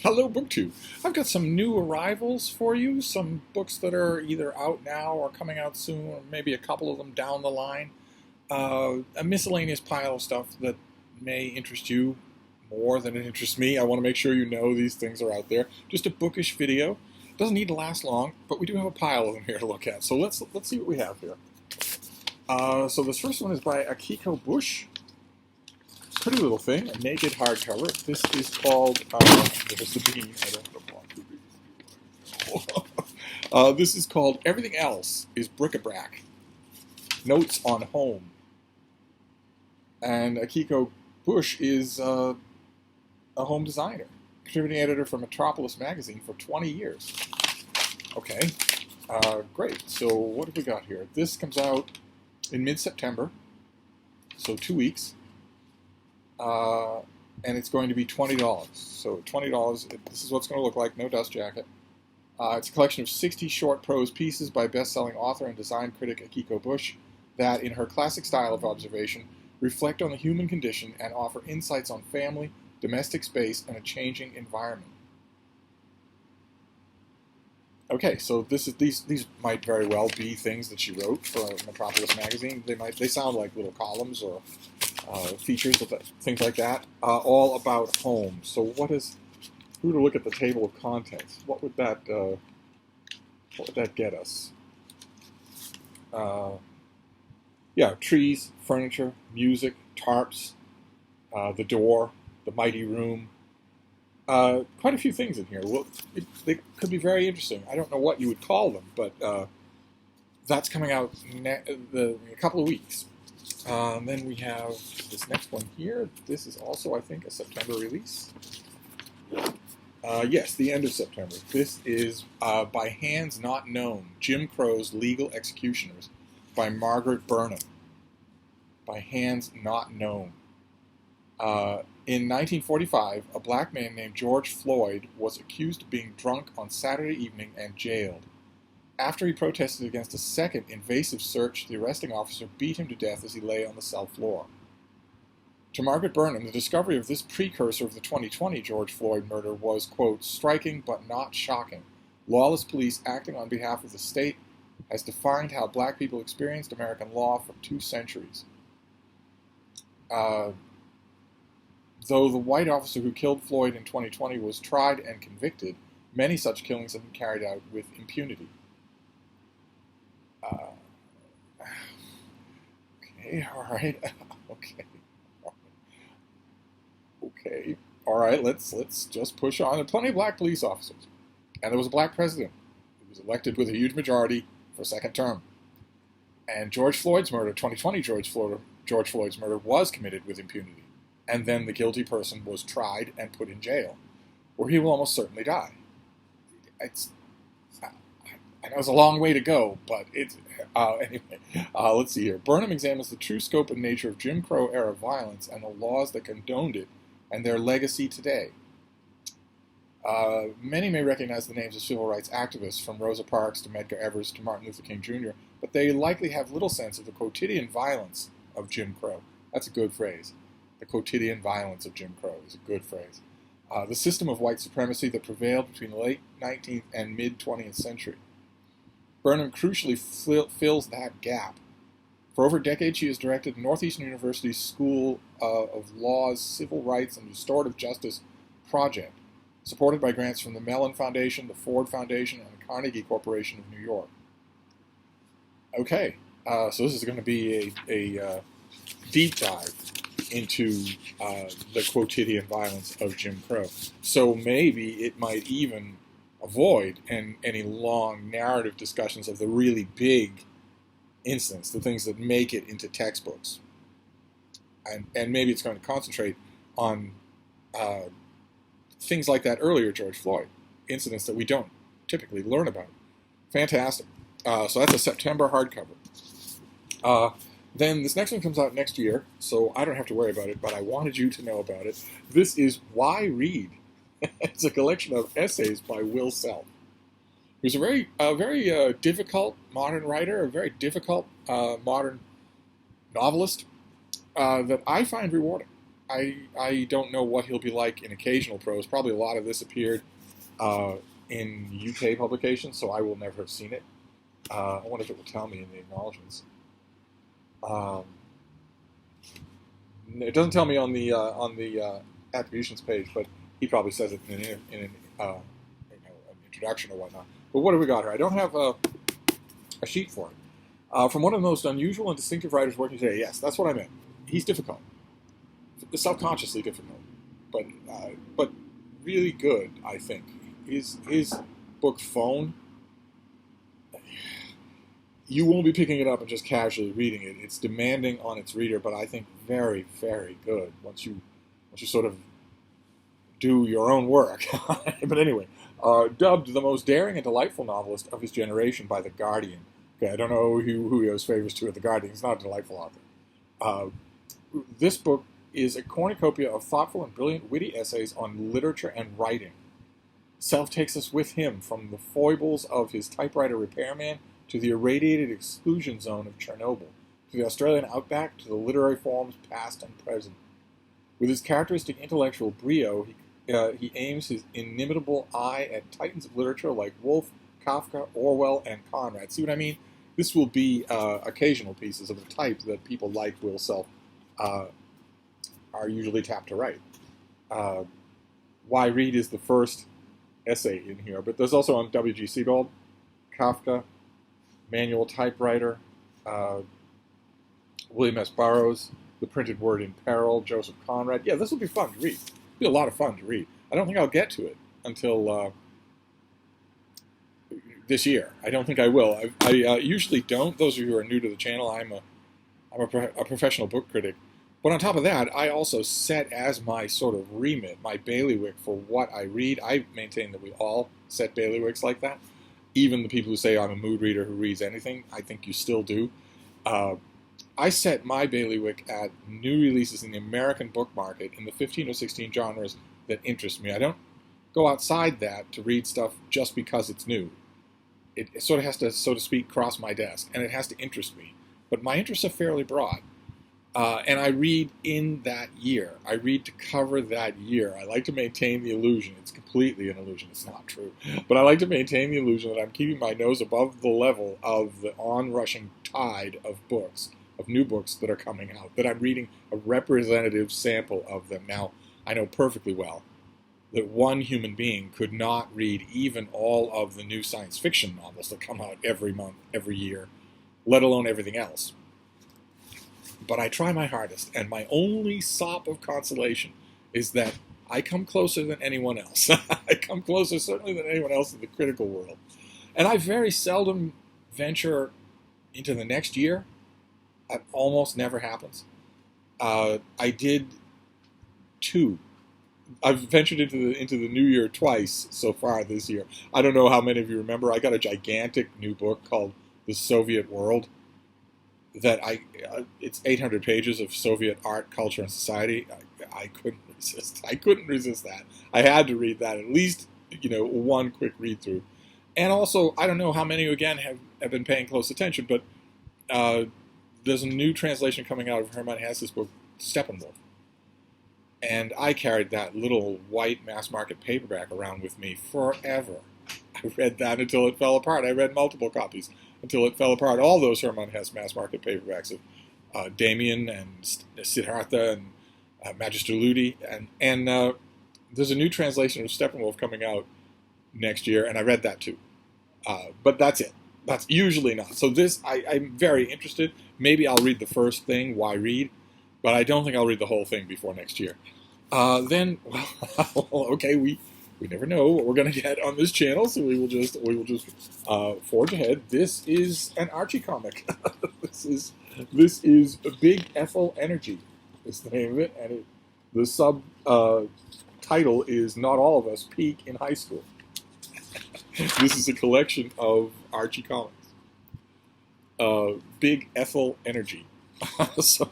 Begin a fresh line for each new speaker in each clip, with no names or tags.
Hello, BookTube. I've got some new arrivals for you, some books that are either out now or coming out soon, or maybe a couple of them down the line. A miscellaneous pile of stuff that may interest you more than it interests me. I want to make sure you know these things are out there. Just a bookish video. Doesn't need to last long, but we do have a pile of them here to look at. So let's see what we have here. So this first one is by Akiko Bush. Pretty little thing, a naked hardcover. This is called, there's the bean. I don't want the bean. This is called Everything Else is Bric-a-Brac. Notes on Home. And Akiko Bush is a home designer, contributing editor for Metropolis magazine for 20 years. Okay, great. So what have we got here? This comes out in mid-September, so 2 weeks. And it's going to be $20. So $20, this is what it's going to look like, no dust jacket. It's a collection of 60 short prose pieces by best-selling author and design critic Akiko Bush that, in her classic style of observation, reflect on the human condition and offer insights on family, domestic space, and a changing environment. Okay, so these might very well be things that she wrote for Metropolis magazine. They sound like little columns or features, things like that, all about home. So if we were to look at the table of contents, what would that get us? Yeah, trees, furniture, music, tarps, the door, the mighty room. Quite a few things in here. Well, they could be very interesting. I don't know what you would call them, but that's coming out in a couple of weeks. Then we have this next one here. This is also, I think, a September release. Yes, the end of September. This is By Hands Not Known, Jim Crow's Legal Executioners by Margaret Burnham. By Hands Not Known. In 1945, a black man named George Floyd was accused of being drunk on Saturday evening and jailed. After he protested against a second invasive search, the arresting officer beat him to death as he lay on the cell floor. To Margaret Burnham, the discovery of this precursor of the 2020 George Floyd murder was, quote, striking but not shocking. Lawless police acting on behalf of the state has defined how black people experienced American law for 2 centuries. Though the white officer who killed Floyd in 2020 was tried and convicted, many such killings have been carried out with impunity. Okay, all right. Okay, all right. Let's just push on. There are plenty of black police officers, and there was a black president who was elected with a huge majority for a second term. And George Floyd's murder, 2020 George Floyd's murder, was committed with impunity, and then the guilty person was tried and put in jail, where he will almost certainly die. I know it's a long way to go, but it's anyway. Let's see here. Burnham examines the true scope and nature of Jim Crow era violence and the laws that condoned it, and their legacy today. Many may recognize the names of civil rights activists, from Rosa Parks to Medgar Evers to Martin Luther King Jr., but they likely have little sense of the quotidian violence of Jim Crow. That's a good phrase. The quotidian violence of Jim Crow is a good phrase. The system of white supremacy that prevailed between the late 19th and mid-20th century. Burnham crucially fills that gap. For over a decade, she has directed Northeastern University's School of Law's Civil Rights and Restorative Justice project, supported by grants from the Mellon Foundation, the Ford Foundation, and the Carnegie Corporation of New York. Okay, so this is going to be a deep dive into the quotidian violence of Jim Crow. So maybe it might even avoid any long narrative discussions of the really big incidents, the things that make it into textbooks. And maybe it's going to concentrate on things like that earlier George Floyd, incidents that we don't typically learn about. Fantastic. So that's a September hardcover. Then this next one comes out next year, so I don't have to worry about it, but I wanted you to know about it. This is Why Read? It's a collection of essays by Will Self, who's a very difficult modern writer, a very difficult modern novelist that I find rewarding. I don't know what he'll be like in occasional prose. Probably a lot of this appeared in UK publications, so I will never have seen it. I wonder if it will tell me in the acknowledgments. It doesn't tell me on the attributions page, but he probably says it in an introduction or whatnot. But what have we got here? I don't have a sheet for it. From one of the most unusual and distinctive writers working today. Yes, that's what I meant. He's difficult, self-consciously difficult, but really good. I think his book Phone. You won't be picking it up and just casually reading it. It's demanding on its reader, but I think very, very good once you sort of do your own work. But anyway, dubbed the most daring and delightful novelist of his generation by The Guardian. Okay, I don't know who he owes favors to at The Guardian. He's not a delightful author. This book is a cornucopia of thoughtful and brilliant witty essays on literature and writing. Self takes us with him from the foibles of his typewriter repairman to the irradiated exclusion zone of Chernobyl, to the Australian outback, to the literary forms past and present. With his characteristic intellectual brio, he aims his inimitable eye at titans of literature like Woolf, Kafka, Orwell, and Conrad. See what I mean? This will be occasional pieces of the type that people like Will Self are usually tapped to write. Why Read is the first essay in here, but there's also on W.G. Sebald, Kafka, Manual Typewriter, William S. Burroughs, The Printed Word in Peril, Joseph Conrad. Yeah, this will be fun to read. It'll be a lot of fun to read. I don't think I'll get to it until this year. I don't think I will. I usually don't. Those of you who are new to the channel, I'm a professional book critic. But on top of that, I also set as my sort of remit, my bailiwick for what I read. I maintain that we all set bailiwicks like that. Even the people who say I'm a mood reader who reads anything, I think you still do. I set my bailiwick at new releases in the American book market in the 15 or 16 genres that interest me. I don't go outside that to read stuff just because it's new. It sort of has to, so to speak, cross my desk, and it has to interest me. But my interests are fairly broad. And I read in that year. I read to cover that year. I like to maintain the illusion. It's completely an illusion. It's not true. But I like to maintain the illusion that I'm keeping my nose above the level of the onrushing tide of books, of new books that are coming out, that I'm reading a representative sample of them. Now, I know perfectly well that one human being could not read even all of the new science fiction novels that come out every month, every year, let alone everything else. But I try my hardest, and my only sop of consolation is that I come closer than anyone else. I come closer, certainly, than anyone else in the critical world. And I very seldom venture into the next year. That almost never happens. I did two. I've ventured into the new year twice so far this year. I don't know how many of you remember. I got a gigantic new book called The Soviet World. That it's 800 pages of Soviet art, culture, and society. I couldn't resist. I couldn't resist that. I had to read that, at least, one quick read through. And also, I don't know how many, again, have been paying close attention, but there's a new translation coming out of Hermann Hesse's book, Steppenwolf. And I carried that little white mass market paperback around with me forever. I read that until it fell apart. I read multiple copies until it fell apart. All those Hermann Hesse mass market paperbacks of Damien and Siddhartha and Magister Ludi. And there's a new translation of Steppenwolf coming out next year, and I read that too. But that's it. That's usually not. So this, I'm very interested. Maybe I'll read the first thing, Why Read? But I don't think I'll read the whole thing before next year. Then, well, okay, we never know what we're going to get on this channel, so we will just forge ahead. This is an Archie comic. This is Big Ethel Energy. Is the name of it, and the sub title is Not All of Us Peak in High School. This is a collection of Archie comics. Big Ethel Energy. So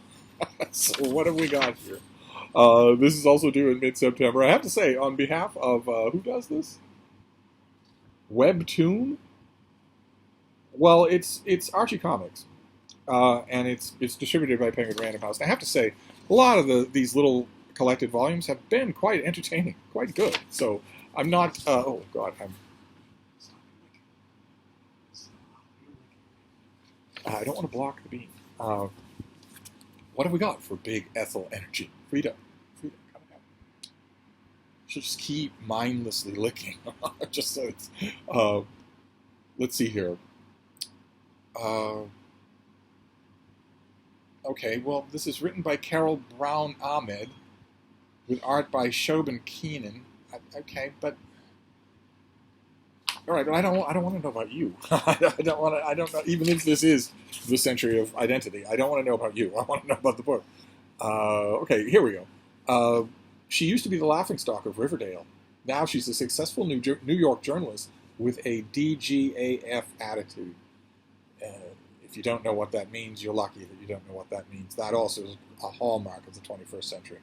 what have we got here? This is also due in mid-September. I have to say, on behalf of, who does this? Webtoon? Well, it's Archie Comics. And it's distributed by Penguin Random House. And I have to say, a lot of these little collected volumes have been quite entertaining, quite good. So I'm not, oh God, I don't want to block the beam. What have we got for big Ethel energy? Frida, coming up. She'll just keep mindlessly licking, just so it's, let's see here. Okay, well, this is written by Carol Brown Ahmed, with art by Shobin Keenan. Okay, but all right, but I don't want to know about you. I don't know. Even if this is the century of identity, I don't want to know about you. I want to know about the book. Okay, here we go. She used to be the laughingstock of Riverdale. Now she's a successful New York journalist with a DGAF attitude. If you don't know what that means, you're lucky that you don't know what that means. That also is a hallmark of the 21st century.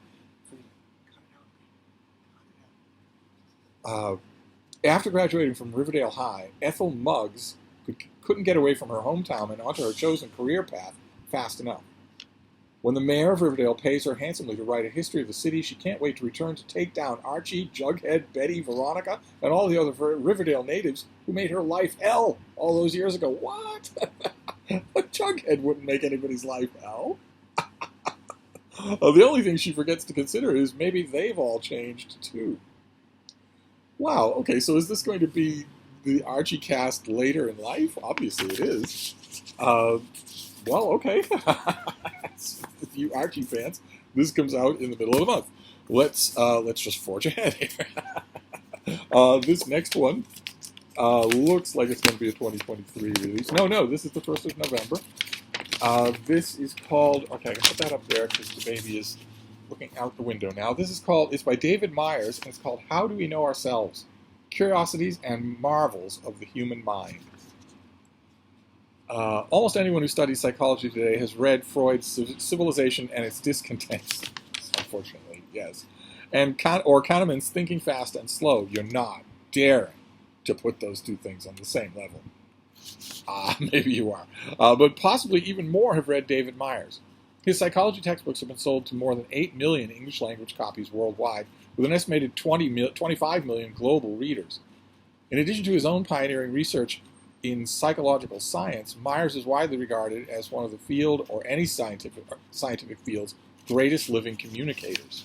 After graduating from Riverdale High, Ethel Muggs couldn't get away from her hometown and onto her chosen career path fast enough. When the mayor of Riverdale pays her handsomely to write a history of the city, she can't wait to return to take down Archie, Jughead, Betty, Veronica, and all the other Riverdale natives who made her life hell all those years ago. What? Jughead wouldn't make anybody's life hell. The only thing she forgets to consider is maybe they've all changed too. Wow, okay, so is this going to be the Archie cast later in life? Obviously it is. Well, okay. You Archie fans, this comes out in the middle of the month. Let's just forge ahead here. This next one looks like it's going to be a 2023 release. No, this is the 1st of November. This is called, okay, I can put that up there because the baby is looking out the window now. It's by David Myers, and it's called How Do We Know Ourselves? Curiosities and Marvels of the Human Mind. Almost anyone who studies psychology today has read Freud's Civilization and its Discontents, unfortunately, yes. Or Kahneman's Thinking Fast and Slow. You're not daring to put those two things on the same level. Maybe you are. But possibly even more have read David Myers. His psychology textbooks have been sold to more than 8 million English-language copies worldwide, with an estimated 25 million global readers. In addition to his own pioneering research in psychological science, Myers is widely regarded as one of the field, or any scientific field's, greatest living communicators.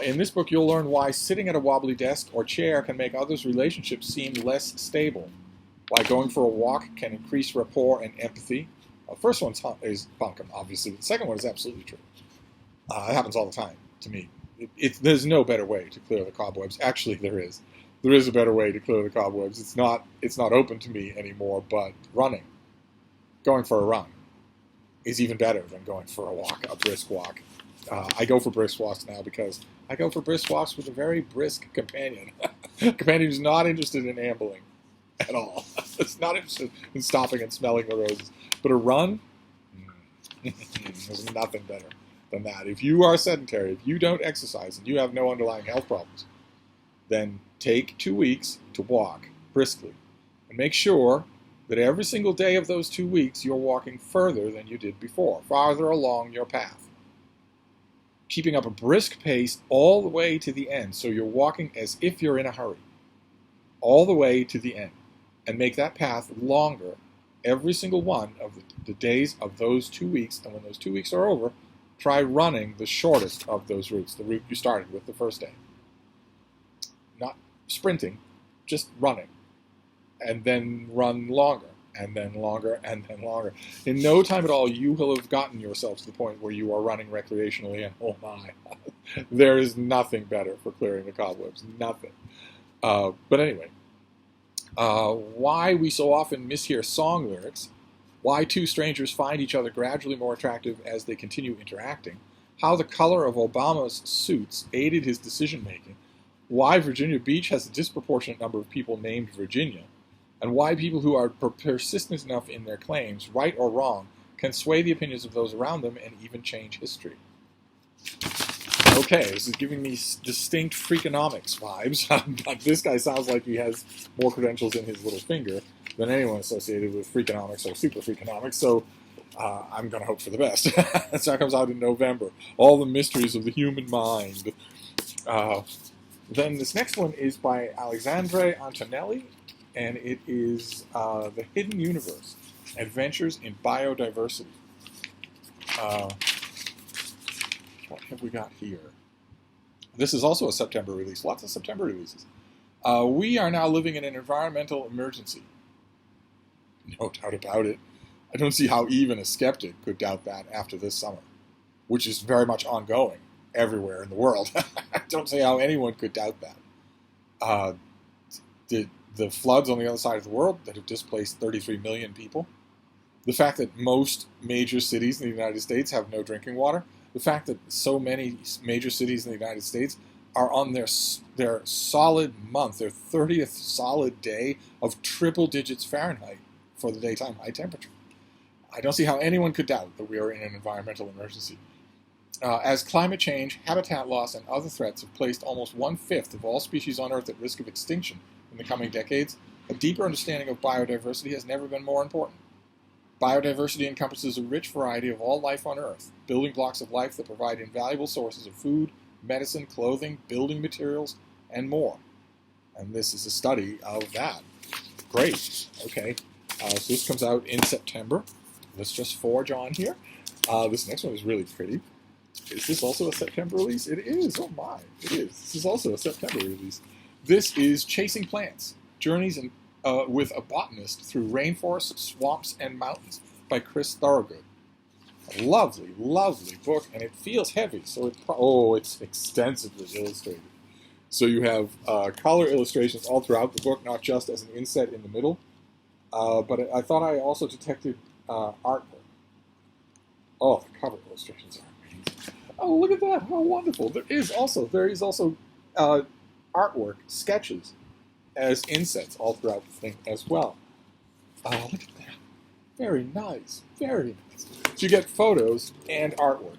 In this book, you'll learn why sitting at a wobbly desk or chair can make others' relationships seem less stable, why going for a walk can increase rapport and empathy. The first one is bunkum, obviously. The second one is absolutely true. It happens all the time to me. There's no better way to clear the cobwebs. Actually, there is. There is a better way to clear the cobwebs. It's not open to me anymore, but running, going for a run, is even better than going for a walk, a brisk walk. I go for brisk walks now because I go for brisk walks with a very brisk companion. A companion who's not interested in ambling at all. It's not interested in stopping and smelling the roses. But a run, there's nothing better than that. If you are sedentary, if you don't exercise, and you have no underlying health problems, then take 2 weeks to walk briskly. And make sure that every single day of those 2 weeks you're walking further than you did before, farther along your path. Keeping up a brisk pace all the way to the end, so you're walking as if you're in a hurry, all the way to the end. And make that path longer every single one of the days of those 2 weeks. And when those 2 weeks are over, try running the shortest of those routes, the route you started with the first day. Not sprinting, just running. And then run longer, and then longer, and then longer. In no time at all, you will have gotten yourself to the point where you are running recreationally, and oh my, there is nothing better for clearing the cobwebs. Nothing. But anyway. Why we so often mishear song lyrics, why two strangers find each other gradually more attractive as they continue interacting, how the color of Obama's suits aided his decision-making, why Virginia Beach has a disproportionate number of people named Virginia, and why people who are persistent enough in their claims, right or wrong, can sway the opinions of those around them and even change history. Okay, this is giving me distinct Freakonomics vibes. But this guy sounds like he has more credentials in his little finger than anyone associated with Freakonomics or Super Freakonomics. So I'm going to hope for the best. So that comes out in November. All the Mysteries of the Human Mind. Then this next one is by Alexandre Antonelli, and it is The Hidden Universe, Adventures in Biodiversity. What have we got here? This is also a September release. Lots of September releases. We are now living in an environmental emergency. No doubt about it. I don't see how even a skeptic could doubt that after this summer, which is very much ongoing everywhere in the world. I don't see how anyone could doubt that. The floods on the other side of the world that have displaced 33 million people, the fact that most major cities in the United States have no drinking water, the fact that so many major cities in the United States are on their solid month, their 30th solid day of triple digits Fahrenheit for the daytime high temperature. I don't see how anyone could doubt that we are in an environmental emergency. As climate change, habitat loss, and other threats have placed almost 1/5 of all species on Earth at risk of extinction in the coming decades, a deeper understanding of biodiversity has never been more important. Biodiversity encompasses a rich variety of all life on Earth, building blocks of life that provide invaluable sources of food, medicine, clothing, building materials, and more. And this is a study of that. Great. Okay. So this comes out in September. Let's just forge on here. This next one is really pretty. Is this also a September release? It is. Oh my. It is. This is also a September release. This is Chasing Plants, Journeys with a Botanist Through Rainforests, Swamps, and Mountains by Chris Thorogood. A lovely, lovely book, and it feels heavy. So it's extensively illustrated. So you have color illustrations all throughout the book, not just as an inset in the middle. But I thought I also detected artwork. Oh, the cover illustrations are amazing. Oh, look at that! How wonderful! There is also artwork, sketches, as insets all throughout the thing as well. Look at that! Very nice, very nice. So you get photos and artwork,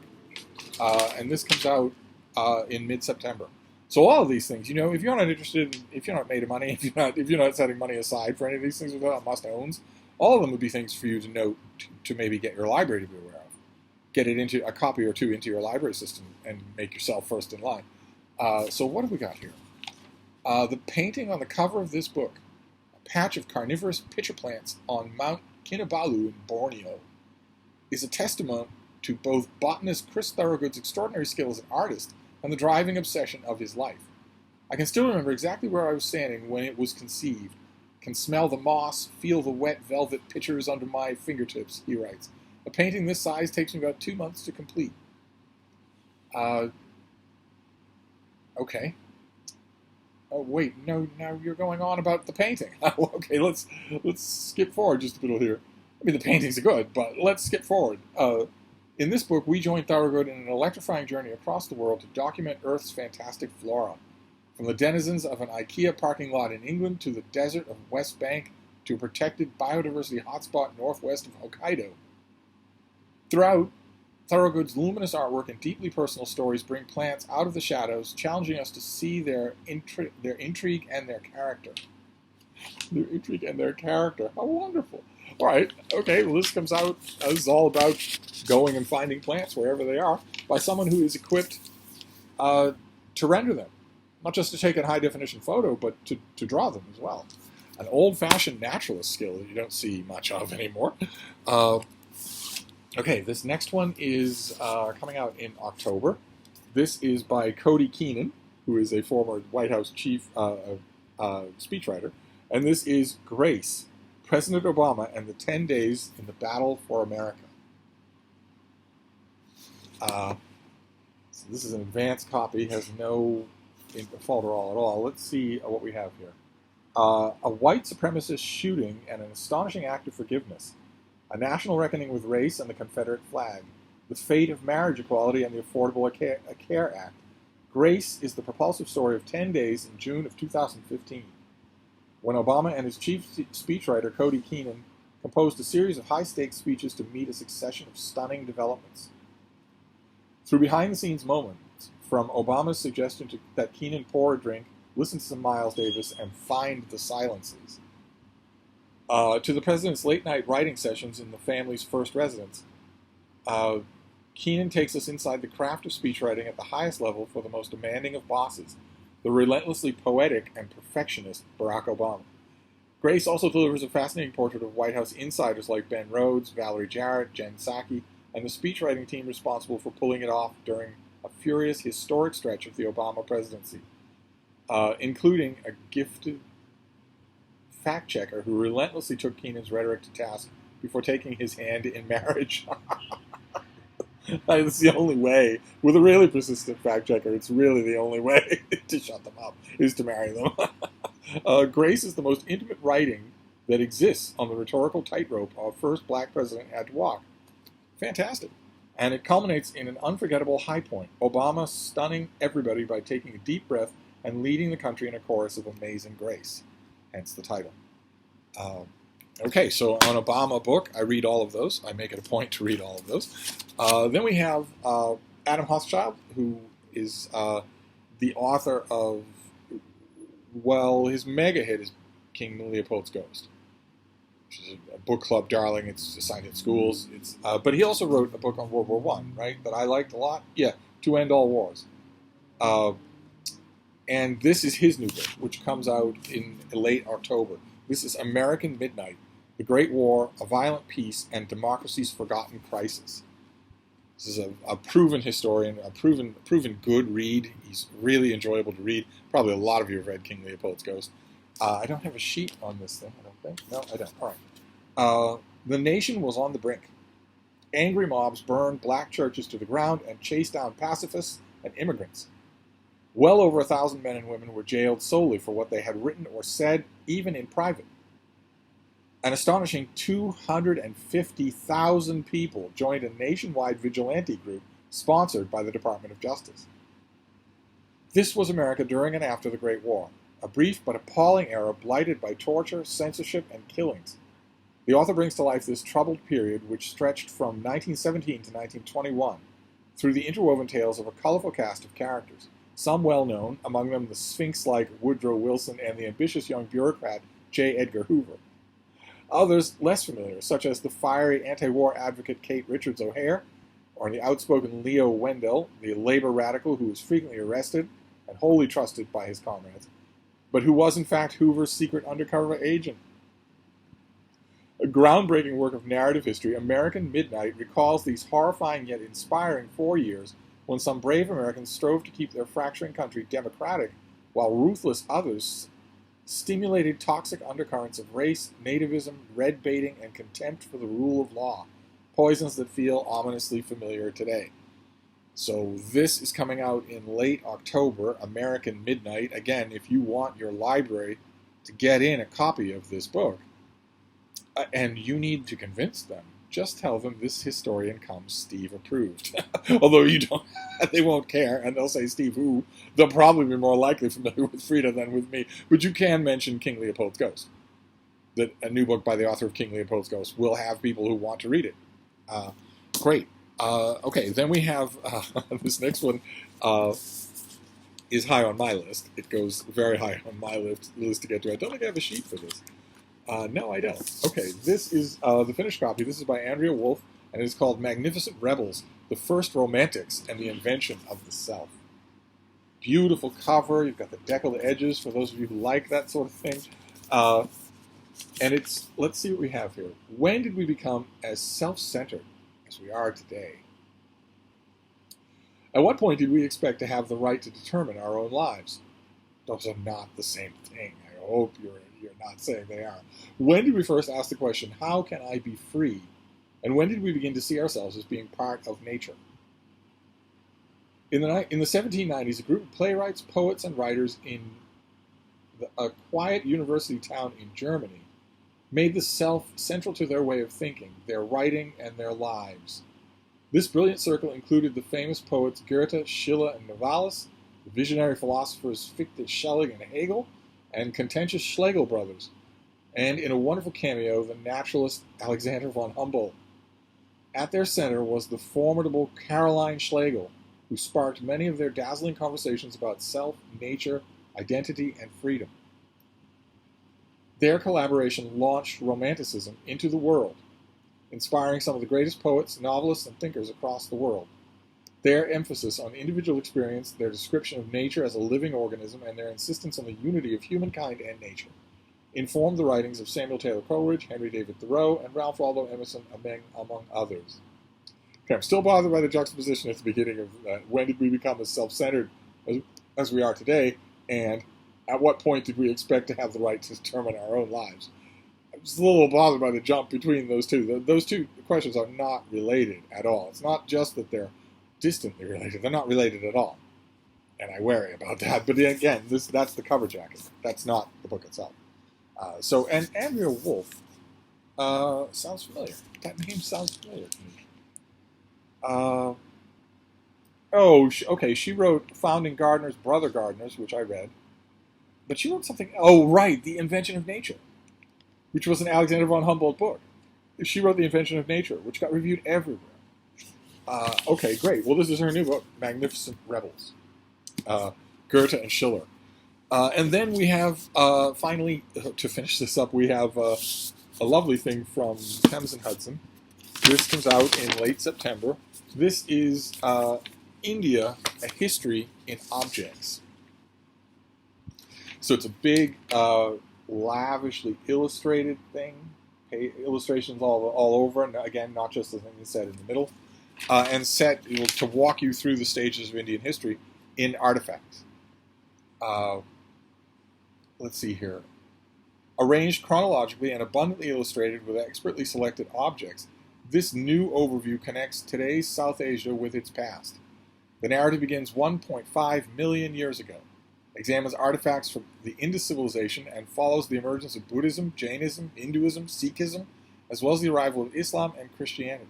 and this comes out in mid-September. So all of these things, if you're not interested, if you're not made of money, if you're not setting money aside for any of these things, if they're not must-owns, all of them would be things for you to note to maybe get your library to be aware of. Get it into a copy or two into your library system and make yourself first in line. So what have we got here? The painting on the cover of this book, a patch of carnivorous pitcher plants on Mount Kinabalu in Borneo, is a testament to both botanist Chris Thorogood's extraordinary skill as an artist and the driving obsession of his life. I can still remember exactly where I was standing when it was conceived. Can smell the moss, feel the wet velvet pitchers under my fingertips, he writes. A painting this size takes me about 2 months to complete. Okay. Oh wait, no, now you're going on about the painting. Okay, let's skip forward just a little here. I mean, the paintings are good, but let's skip forward. In this book, we join Thorogood in an electrifying journey across the world to document Earth's fantastic flora. From the denizens of an IKEA parking lot in England to the desert of West Bank to a protected biodiversity hotspot northwest of Hokkaido. Throughout, Thorogood's luminous artwork and deeply personal stories bring plants out of the shadows, challenging us to see their intrigue and their character. Their intrigue and their character. How wonderful. All right, okay, well, this comes out, this is all about going and finding plants wherever they are by someone who is equipped to render them. Not just to take a high-definition photo, but to draw them as well. An old-fashioned naturalist skill that you don't see much of anymore. Okay, this next one is coming out in October. This is by Cody Keenan, who is a former White House chief speechwriter. And this is Grace, President Obama and the 10 Days in the Battle for America. So this is an advanced copy, has no folderol at all. Let's see what we have here. A white supremacist shooting and an astonishing act of forgiveness. A national reckoning with race and the Confederate flag. The fate of marriage equality and the Affordable Care Act. Grace is the propulsive story of 10 Days in June of 2015. When Obama and his chief speechwriter, Cody Keenan, composed a series of high-stakes speeches to meet a succession of stunning developments. Through behind-the-scenes moments, from Obama's suggestion that Keenan pour a drink, listen to some Miles Davis, and find the silences. To the president's late-night writing sessions in the family's first residence, Keenan takes us inside the craft of speechwriting at the highest level for the most demanding of bosses, the relentlessly poetic and perfectionist Barack Obama. Grace also delivers a fascinating portrait of White House insiders like Ben Rhodes, Valerie Jarrett, Jen Psaki, and the speechwriting team responsible for pulling it off during a furious, historic stretch of the Obama presidency, including a gifted fact-checker who relentlessly took Keenan's rhetoric to task before taking his hand in marriage. It's the only way. With a really persistent fact-checker, it's really the only way to shut them up, is to marry them. Grace is the most intimate writing that exists on the rhetorical tightrope our first black president had to walk. Fantastic. And it culminates in an unforgettable high point, Obama stunning everybody by taking a deep breath and leading the country in a chorus of Amazing Grace. Hence the title. Okay, so on Obama book, I read all of those. I make it a point to read all of those. Then we have Adam Hochschild, who is the author of, well, his mega hit is King Leopold's Ghost, which is a book club darling. It's assigned in schools. But he also wrote a book on World War I, right, that I liked a lot. Yeah, To End All Wars. And this is his new book, which comes out in late October. This is American Midnight, The Great War, A Violent Peace, and Democracy's Forgotten Crisis. This is a proven historian, a proven good read. He's really enjoyable to read. Probably a lot of you have read King Leopold's Ghost. I don't have a sheet on this thing, I don't think. No, I don't. All right. The nation was on the brink. Angry mobs burned black churches to the ground and chased down pacifists and immigrants. Well over 1,000 men and women were jailed solely for what they had written or said, even in private. An astonishing 250,000 people joined a nationwide vigilante group sponsored by the Department of Justice. This was America during and after the Great War, a brief but appalling era blighted by torture, censorship, and killings. The author brings to life this troubled period which stretched from 1917 to 1921 through the interwoven tales of a colorful cast of characters, some well-known, among them the Sphinx-like Woodrow Wilson and the ambitious young bureaucrat J. Edgar Hoover. Others less familiar, such as the fiery anti-war advocate Kate Richards O'Hare, or the outspoken Leo Wendell, the labor radical who was frequently arrested and wholly trusted by his comrades, but who was in fact Hoover's secret undercover agent. A groundbreaking work of narrative history, American Midnight recalls these horrifying yet inspiring 4 years when some brave Americans strove to keep their fracturing country democratic, while ruthless others stimulated toxic undercurrents of race, nativism, red baiting, and contempt for the rule of law, poisons that feel ominously familiar today. So this is coming out in late October, American Midnight. Again, if you want your library to get in a copy of this book, and you need to convince them, just tell them this historian comes Steve approved. Although you don't, they won't care, and they'll say Steve who. They'll probably be more likely familiar with Frida than with me. But you can mention King Leopold's Ghost. That a new book by the author of King Leopold's Ghost will have people who want to read it. Great. Okay, then we have this next one is high on my list. It goes very high on my list to get to. I don't think I have a sheet for this. No, I don't. Okay, this is the finished copy. This is by Andrea Wolf, and it is called Magnificent Rebels, The First Romantics and the Invention of the Self. Beautiful cover. You've got the deckled edges for those of you who like that sort of thing. And it's, let's see what we have here. When did we become as self-centered as we are today? At what point did we expect to have the right to determine our own lives? Those are not the same thing. I hope you're not saying they are. When did we first ask the question, how can I be free? And when did we begin to see ourselves as being part of nature? In the 1790s, a group of playwrights, poets, and writers in a quiet university town in Germany made the self central to their way of thinking, their writing, and their lives. This brilliant circle included the famous poets Goethe, Schiller, and Novalis, the visionary philosophers Fichte, Schelling, and Hegel, and contentious Schlegel brothers, and in a wonderful cameo, the naturalist Alexander von Humboldt. At their center was the formidable Caroline Schlegel, who sparked many of their dazzling conversations about self, nature, identity, and freedom. Their collaboration launched Romanticism into the world, inspiring some of the greatest poets, novelists, and thinkers across the world. Their emphasis on individual experience, their description of nature as a living organism, and their insistence on the unity of humankind and nature informed the writings of Samuel Taylor Coleridge, Henry David Thoreau, and Ralph Waldo Emerson, among others. Okay, I'm still bothered by the juxtaposition at the beginning of when did we become as self-centered as we are today, and at what point did we expect to have the right to determine our own lives? I'm just a little bothered by the jump between those two. Those two questions are not related at all. It's not just that they're distantly related. They're not related at all. And I worry about that. But again, that's the cover jacket. That's not the book itself. And Andrea Wolf sounds familiar. That name sounds familiar to me. Okay, she wrote Founding Gardeners, Brother Gardeners, which I read. But she wrote something, The Invention of Nature, which was an Alexander von Humboldt book. She wrote The Invention of Nature, which got reviewed everywhere. Okay, great. Well, this is her new book, Magnificent Rebels, Goethe and Schiller. And then we have, finally, to finish this up, we have a lovely thing from Thames and Hudson. This comes out in late September. This is India, A History in Objects. So it's a big, lavishly illustrated thing. Illustrations all over, and again, not just the thing that's set in the middle. And set to walk you through the stages of Indian history in artifacts. Let's see here. Arranged chronologically and abundantly illustrated with expertly selected objects, this new overview connects today's South Asia with its past. The narrative begins 1.5 million years ago, examines artifacts from the Indus civilization, and follows the emergence of Buddhism, Jainism, Hinduism, Sikhism, as well as the arrival of Islam and Christianity.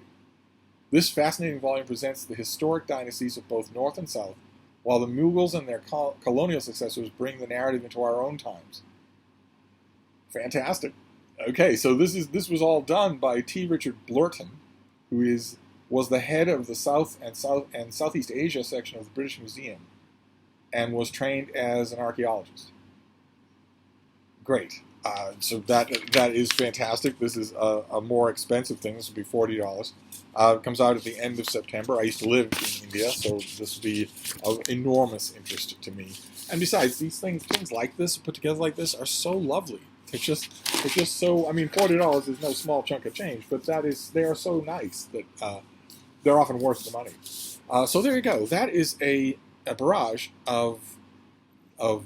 This fascinating volume presents the historic dynasties of both North and South, while the Mughals and their colonial successors bring the narrative into our own times. Fantastic. Okay, so this was all done by T. Richard Blurton, who was the head of the South and Southeast Asia section of the British Museum, and was trained as an archaeologist. Great. So that is fantastic. This is a more expensive thing. This will be $40. It comes out at the end of September. I used to live in India, so this will be of enormous interest to me. And besides, these things like this, put together like this, are so lovely. It's just so. I mean, $40 is no small chunk of change, but they are so nice that they're often worth the money. So there you go. That is a barrage of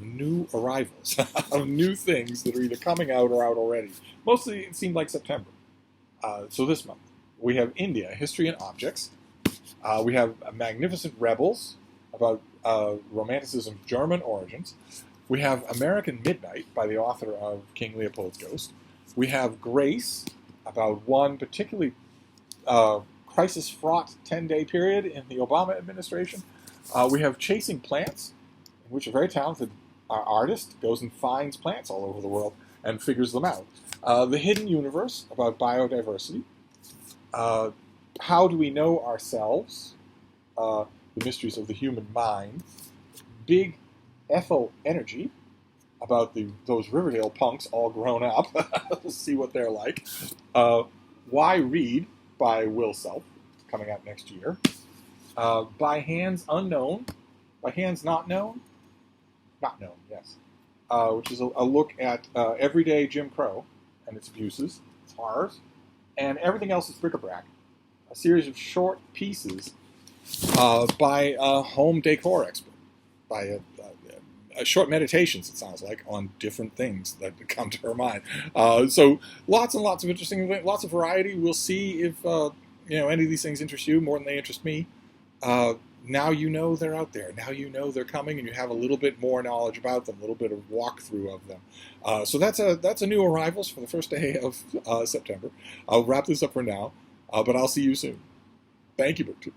new arrivals, of new things that are either coming out or out already. Mostly it seemed like September. So this month, we have India, History and Objects. We have Magnificent Rebels, about Romanticism's German origins. We have American Midnight, by the author of King Leopold's Ghost. We have Grace, about one particularly crisis-fraught 10-day period in the Obama administration. We have Chasing Plants, in which a very talented artist goes and finds plants all over the world and figures them out. The Hidden Universe, about biodiversity. How Do We Know Ourselves? The Mysteries of the Human Mind. Big Ethel Energy, about those Riverdale punks all grown up. We'll see what they're like. Why Read, by Will Self, coming out next year. By Hands Unknown, by Hands Not Known, yes, which is a look at everyday Jim Crow and its abuses, its horrors, and Everything Else is Bric-a-Brac, a series of short pieces by a home decor expert, by short meditations, it sounds like, on different things that come to her mind. So lots and lots of interesting, lots of variety. We'll see if any of these things interest you more than they interest me. Now you know they're out there. Now you know they're coming, and you have a little bit more knowledge about them, a little bit of walkthrough of them. So that's a new arrivals for the first day of September. I'll wrap this up for now, but I'll see you soon. Thank you, BookTube.